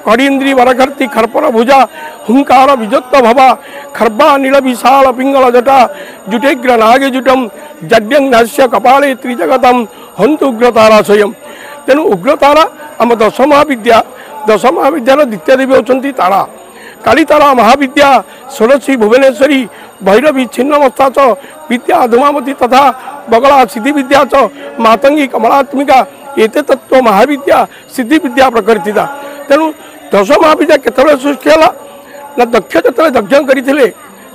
कड़ीन्द्री वरकर्ती खर्पर भुजा हुंकार विजत्त भवा खर्बा नील विशाल पिंगल जटा जुटेग्र नागे जुटम जड्यंस्य कपाले त्रिजगतम हंतु उग्रतारा स्वयं। तेणु उग्रतारा आम दश महाविद्यार द्वितीय देवी होती तारा काली तारा महाविद्या षोडशी भुवनेश्वरी भैरवी छिन्नमस्ता च विद्या धूमावती तथा बगला सिद्धि विद्या च मातंगी कमलात्मिका एते तत्व महाविद्या सिद्धि विद्या प्रकृतिता। तेणु दश महाविद्या केतବେଳେ सृष्टि है ना दक्ष जो यज्ञ करते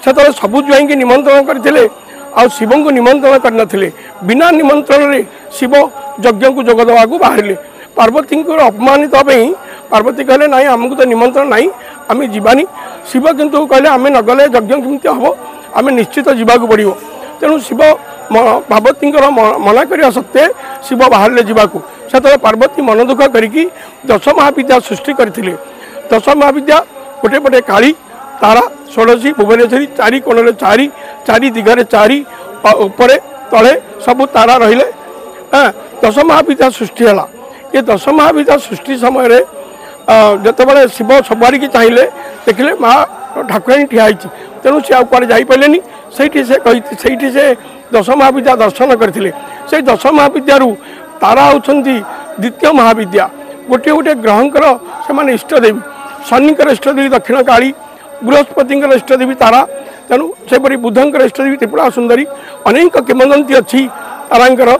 से सबु ज्वाई निमंत्रण करते आ शिव को निमंत्रण करनथिले बिना निमंत्रण रे शिव यज्ञ को जोग देवा को बाहर पार्वती को अपमानित पार्वती कहले नाई आमको तो निमंत्रण नाई आम जीवानी शिव किंतु कहले आम न गले यज्ञ केमती हम आम निश्चित जावाक पड़ो। तेणु शिव पार्वती मना करने सत्वे शिव बाहर जावाक से पार्वती मन दुख करी दश महाविद्या सृष्टि करते। दश महाविद्या गोटे पटे काली तारा षोडशी भुवनेश्वरी चारि कोण चारि दिगरे चारि उपरे तले सबू तारा रहिले दश महाविद्या सृष्टि है। ये दश महाविद्या सृष्टि समय जितेबाला शिव सबुआड़ की चाहिए देखिले माँ ठाकुराणी ठिया तेणु सी आगे जापारे से से दश महाविद्या दर्शन करते। से दश महाविद्यारू तारा होती द्वितीय महाविद्या गोटे गोटे ग्रहंकर से इष्टदेवी शनिकर इष्टदेवी दक्षिण काली बृहस्पति इष्टदेवी तारा तेणु सेपरी बुधंकर इष्टदेवी त्रिपुरा सुंदरी अनेक किंवदंती अच्छी तारांकर